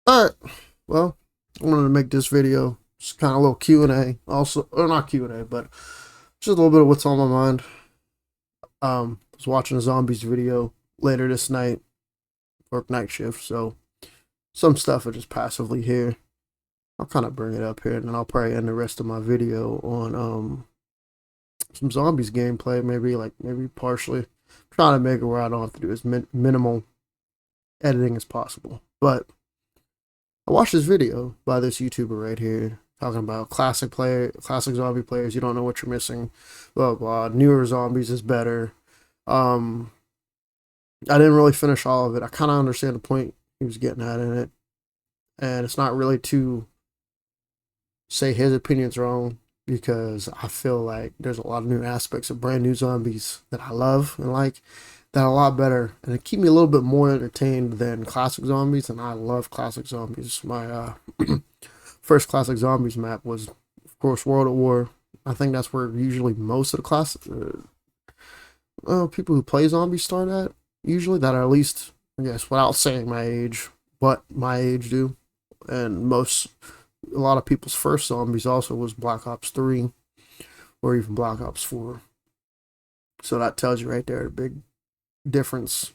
Alright, well, I wanted to make this video. Just kind of a little Q&A. Also, or not Q&A, but just a little bit of what's on my mind. I was watching a zombies video later this night, work night shift, so some stuff I just passively hear. I'll kind of bring it up here, and then I'll probably end the rest of my video on some zombies gameplay, maybe partially. I'm trying to make it where I don't have to do as minimal editing as possible. But I watched this video by this YouTuber right here talking about classic zombie players. You don't know what you're missing. Blah blah. Newer zombies is better. Um, I didn't really finish all of it. I kind of understand the point he was getting at in it, and it's not really to say his opinion's wrong because I feel like there's a lot of new aspects of brand new zombies that I love and like that are a lot better and it keep me a little bit more entertained than classic zombies, and I love classic zombies. My first classic zombies map was, of course, World at War. I think that's where usually most of the people who play zombies start at. Usually, that are at least, I guess, without saying my age, what my age do, and a lot of people's first zombies also was Black Ops 3 or even Black Ops 4. So that tells you right there the big difference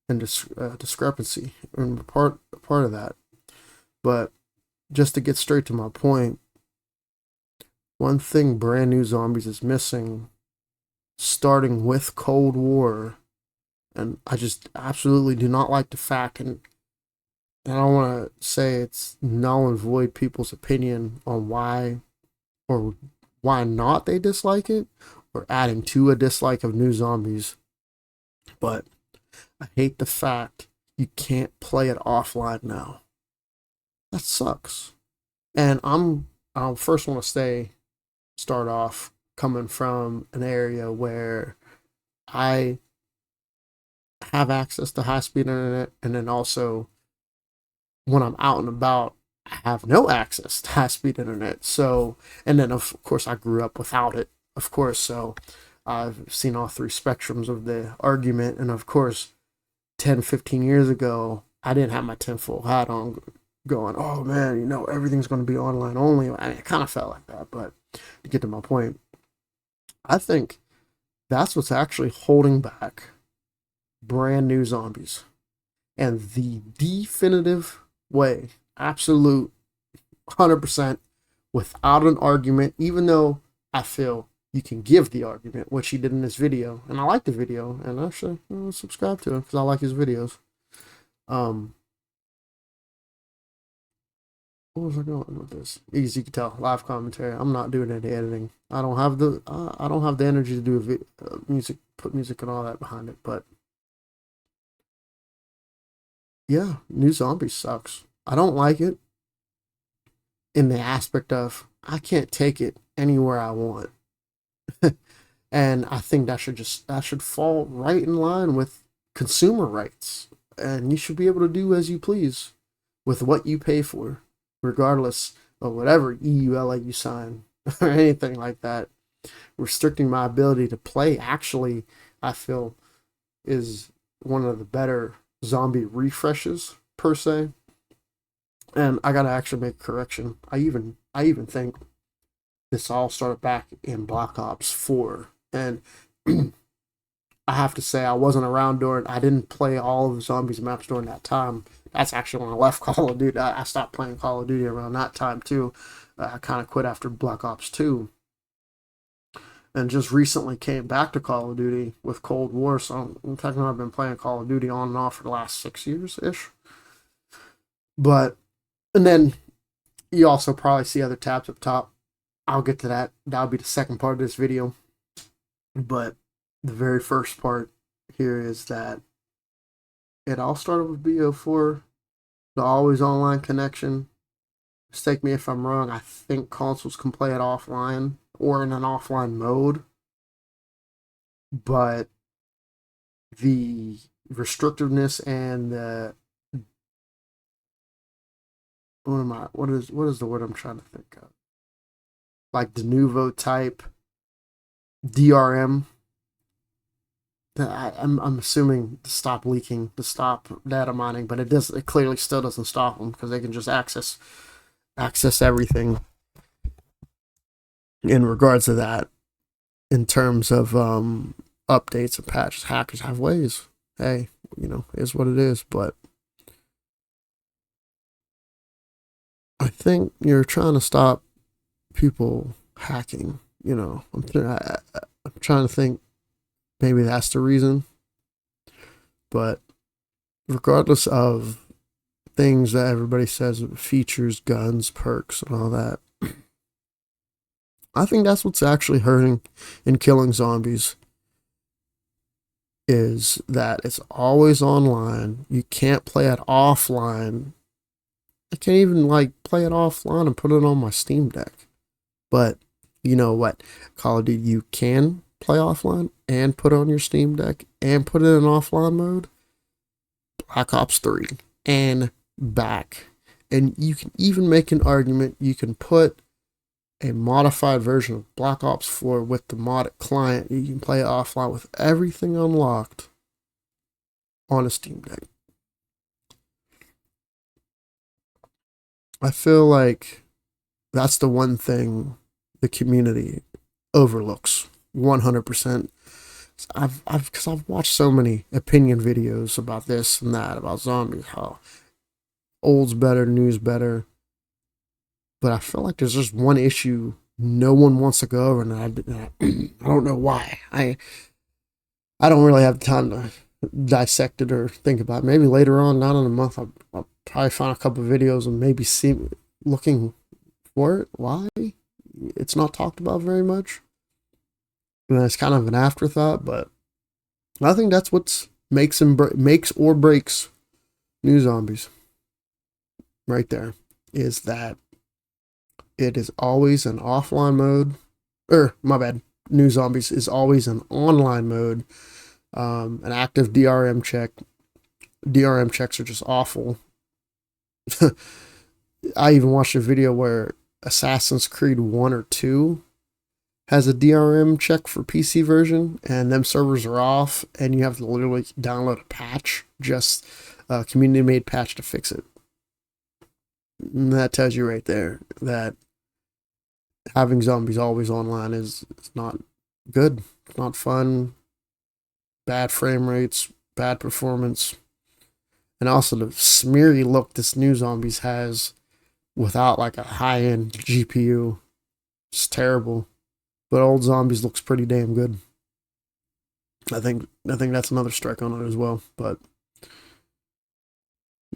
and discrepancy and part of that. But just to get straight to my point, one thing brand new zombies is missing, starting with Cold War, and I just absolutely do not like the fact, and I don't want to say it's null and void people's opinion on why or why not they dislike it, or adding to a dislike of new zombies. But I hate the fact you can't play it offline now. That sucks. And I first want to start off coming from an area where I have access to high speed internet, and then also when I'm out and about, I have no access to high speed internet. So, and then of course, I grew up without it, of course. So, I've seen all three spectrums of the argument. And of course, 10, 15 years ago, I didn't have my tinfoil hat on going, oh man, everything's going to be online only. I mean, it kind of felt like that. But to get to my point, I think that's what's actually holding back brand new zombies. And the definitive way, absolute 100% without an argument, even though I feel you can give the argument, which he did in this video. And I like the video, and I should subscribe to him because I like his videos. What was I going with this? As you can tell, live commentary. I'm not doing any editing. I don't have the energy to do music, put music and all that behind it. But yeah, New Zombie sucks. I don't like it in the aspect of I can't take it anywhere I want. And I think that should fall right in line with consumer rights. And you should be able to do as you please with what you pay for, regardless of whatever EULA you sign or anything like that. Restricting my ability to play actually, I feel, is one of the better zombie refreshes per se. And I gotta actually make a correction. I even think this all started back in Black Ops 4. And I have to say I wasn't around I didn't play all of the zombies maps during that time. That's actually when I left Call of Duty. I stopped playing Call of Duty around that time too. I kind of quit after Black Ops 2. And just recently came back to Call of Duty with Cold War. So technically I've been playing Call of Duty on and off for the last 6 years-ish. But, and then you also probably see other tabs up top. I'll get to that. That'll be the second part of this video. But the very first part here is that it all started with BO4, the always online connection. Mistake me if I'm wrong. I think consoles can play it offline or in an offline mode. But the restrictiveness and the what is the word I'm trying to think of? Like de novo type DRM I'm assuming to stop leaking, to stop data mining, but it clearly still doesn't stop them because they can just access everything in regards to that. In terms of updates and patches, hackers have ways. Hey, is what it is. But I think you're trying to stop people hacking. I'm trying to think. Maybe that's the reason. But regardless of things that everybody says, features, guns, perks, and all that, I think that's what's actually hurting and killing zombies is that it's always online. You can't play it offline. I can't even play it offline and put it on my Steam Deck. But you know what? Call of Duty you can play offline and put it on your Steam Deck and put it in offline mode. Black Ops 3 and back. And you can even make an argument you can put a modified version of Black Ops 4 with the modded client. You can play it offline with everything unlocked on a Steam Deck. I feel like that's the one thing the community overlooks 100%. Because I've watched so many opinion videos about this and that, about zombies, how old's better, new's better. But I feel like there's just one issue no one wants to go over, and I don't know why. I don't really have time to dissect it or think about it. Maybe later on, not in a month, I'll probably find a couple of videos and maybe see looking for it. Why? It's not talked about very much. And it's kind of an afterthought, but I think that's what makes or breaks new zombies. Right there is that it is always an offline mode. My bad. New zombies is always an online mode. An active DRM check. DRM checks are just awful. I even watched a video where Assassin's Creed 1 or 2 has a DRM check for PC version, and them servers are off, and you have to literally download a patch, just a community-made patch to fix it. And that tells you right there that having zombies always online is not good. It's not fun. Bad frame rates, bad performance, and also the smeary look this new zombies has without a high-end GPU. It's terrible. But old zombies looks pretty damn good. I think that's another strike on it as well. But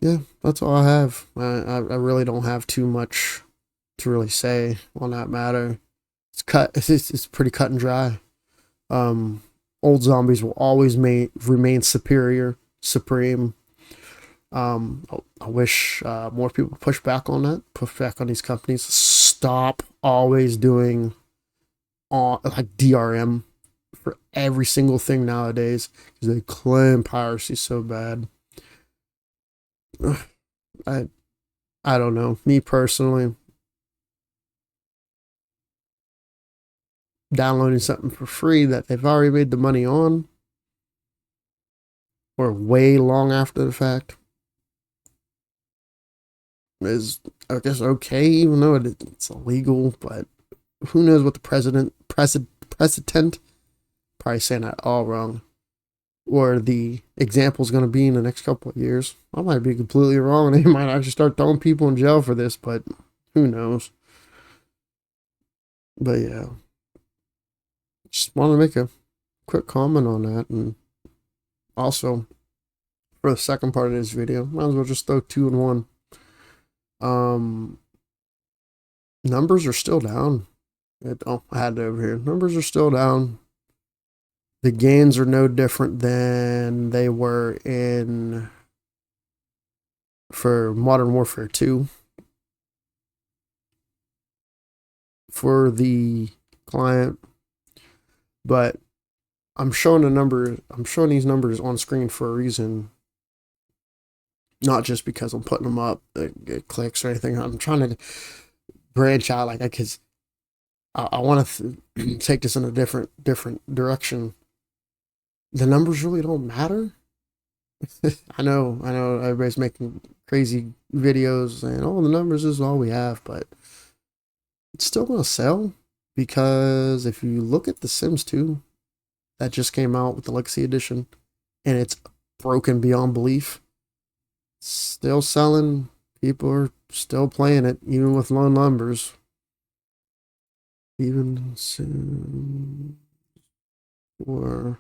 yeah, that's all I have. I really don't have too much to really say on that matter. It's pretty cut and dry. Old zombies will always remain supreme. I wish more people would push back on that. Push back on these companies. Stop always doing DRM for every single thing nowadays because they claim piracy so bad. I don't know. Me personally, downloading something for free that they've already made the money on, or way long after the fact, is I guess okay, even though it's illegal. But who knows what the president probably saying that all wrong, or the example is going to be in the next couple of years. I might be completely wrong, and they might actually start throwing people in jail for this, but who knows. But yeah, just want to make a quick comment on that. And also, for the second part of this video, might as well just throw 2 in 1. Numbers are still down. I had it over here. Numbers are still down. The gains are no different than they were for Modern Warfare 2. For the client. But I'm showing these numbers on screen for a reason. Not just because I'm putting them up, it clicks or anything. I'm trying to branch out because I want to take this in a different direction. the numbers really don't matter. I know everybody's making crazy videos saying, "Oh, the numbers is all we have," but it's still gonna sell because if you look at The Sims 2 that just came out with the Legacy Edition and it's broken beyond belief, it's still selling. People are still playing it, even with low numbers. Even Sims or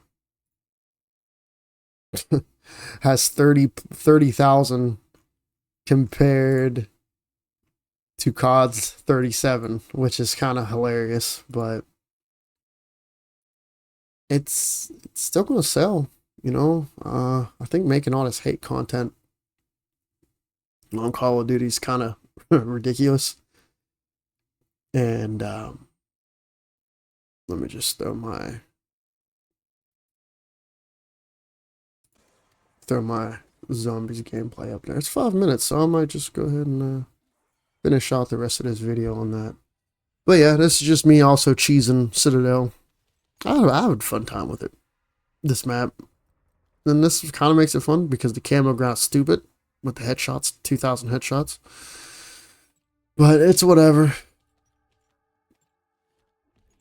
has 30,000 compared to COD's 37, which is kind of hilarious, but it's still gonna sell, you know. I think making all this hate content on Call of Duty is kind of ridiculous. And let me just throw my zombies gameplay up there. It's 5 minutes, so I might just go ahead and finish out the rest of this video on that. But yeah, this is just me also cheesing Citadel. I had a fun time with it. This map. And this kind of makes it fun because the camo ground's stupid with the headshots, 2,000 headshots. But it's whatever.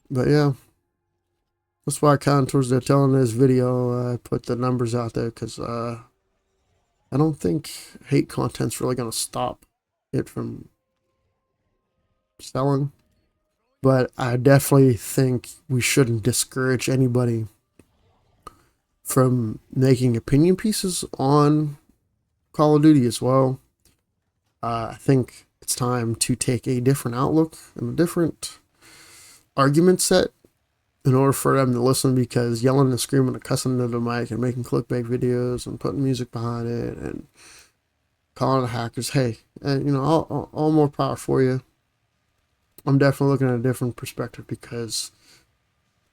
But yeah, that's why I kind of towards the tail end of this video, I put the numbers out there because I don't think hate content's really going to stop it from selling. But I definitely think we shouldn't discourage anybody from making opinion pieces on Call of Duty as well. I think it's time to take a different outlook and a different argument set in order for them to listen, because yelling and screaming and cussing into the mic and making clickbait videos and putting music behind it and calling the hackers, hey, and you know, all more power for you. I'm definitely looking at a different perspective because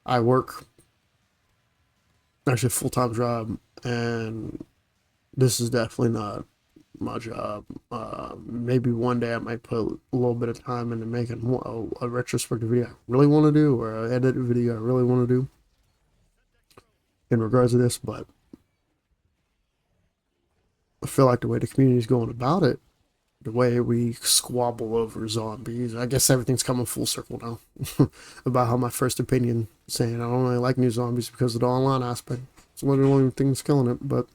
I work actually a full-time job, and this is definitely not my job. Maybe one day I might put a little bit of time into making a retrospective video I really want to do, or an edited video I really want to do in regards to this, but I feel like the way the community is going about it, the way we squabble over zombies, I guess everything's coming full circle now about how my first opinion saying I don't really like new zombies because of the online aspect. It's one of the only things killing it, but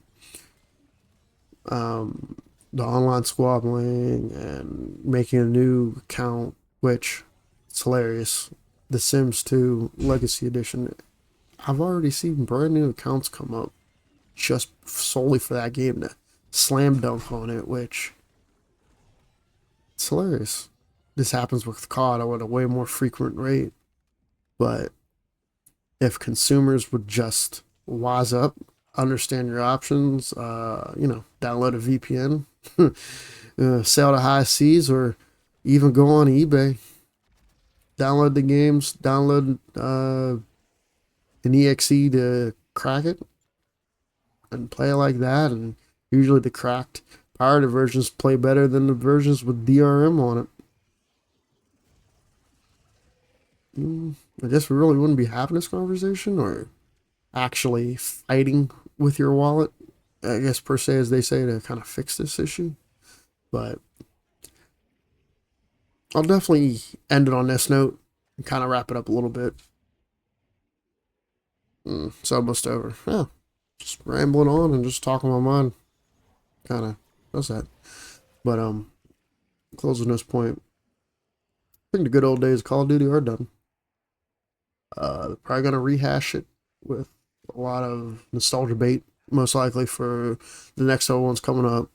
the online squabbling and making a new account, which it's hilarious. The Sims 2 Legacy Edition, I've already seen brand new accounts come up just solely for that game to slam dunk on it, which it's hilarious. This happens with COD at a way more frequent rate, but if consumers would just wise up, understand your options, download a VPN, sail to high seas, or even go on eBay, download the games, download an EXE to crack it, and play it like that. And usually the cracked pirated versions play better than the versions with DRM on it. I guess we really wouldn't be having this conversation or actually fighting with your wallet, I guess, per se, as they say, to kind of fix this issue. But I'll definitely end it on this note and kind of wrap it up a little bit. It's almost over. Yeah, just rambling on and just talking my mind. Kind of does that. But closing this point, I think the good old days of Call of Duty are done. They're probably gonna rehash it with a lot of nostalgia bait, most likely for the next ones coming up.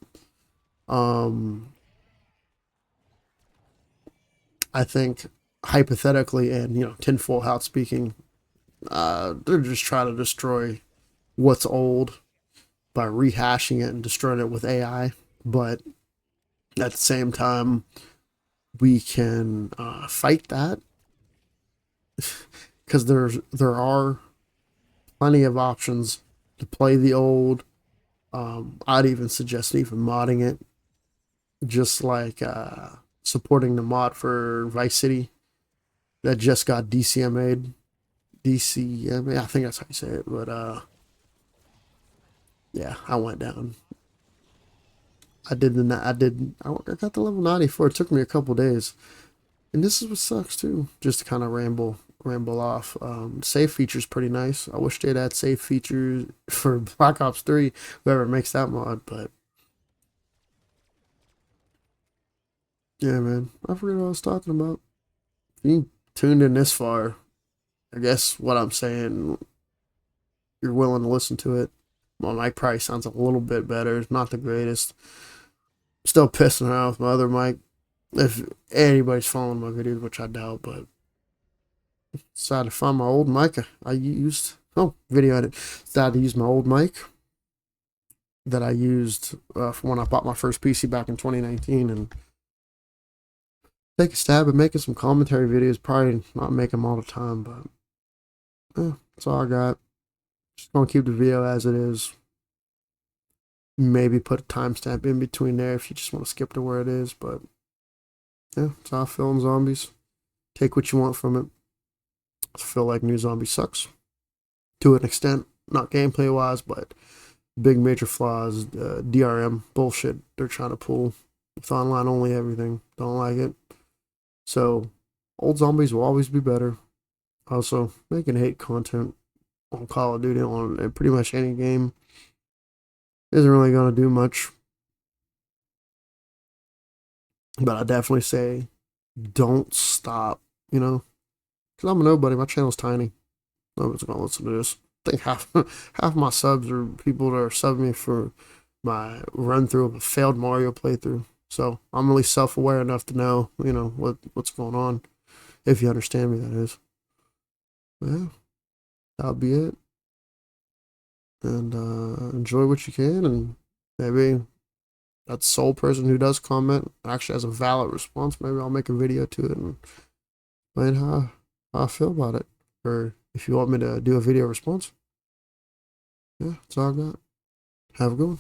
I think hypothetically and tinfoil hat speaking, they're just trying to destroy what's old by rehashing it and destroying it with AI. But at the same time, we can fight that because there are plenty of options to play the old. I'd even suggest even modding it, just like supporting the mod for Vice City that just got DCMA'd. DCMA, I think that's how you say it, but Yeah, I went down. I got to level 94. It took me a couple days. And this is what sucks too. Just to kind of ramble off. Save features pretty nice. I wish they'd had save features for Black Ops 3, whoever makes that mod, but yeah, man. I forget what I was talking about. If you tuned in this far, I guess what I'm saying, you're willing to listen to it. My mic probably sounds a little bit better. It's not the greatest. Still pissing around with my other mic. If anybody's following my videos, which I doubt, but decided to find my old mic I used. Oh, video edit. Decided to use my old mic that I used for when I bought my first PC back in 2019 and take a stab at making some commentary videos. Probably not make them all the time, but that's all I got. Just gonna keep the video as it is. Maybe put a timestamp in between there if you just want to skip to where it is, but yeah, that's how I feel in zombies. Take what you want from it. I feel like New Zombie sucks to an extent, not gameplay wise, but big major flaws. DRM bullshit they're trying to pull with online only everything. Don't like it. So old zombies will always be better. Also, making hate content on Call of Duty on pretty much any game isn't really gonna do much. But I definitely say don't stop. You know, because I'm a nobody. My channel's tiny. Nobody's gonna listen to this. I think half my subs are people that are subbing me for my run through of a failed Mario playthrough. So I'm really self aware enough to know, what's going on. If you understand me, that is. But yeah, that'll be it. And enjoy what you can, and maybe that sole person who does comment actually has a valid response. Maybe I'll make a video to it and explain how I feel about it. Or if you want me to do a video response, yeah, that's all I got. Have a good one.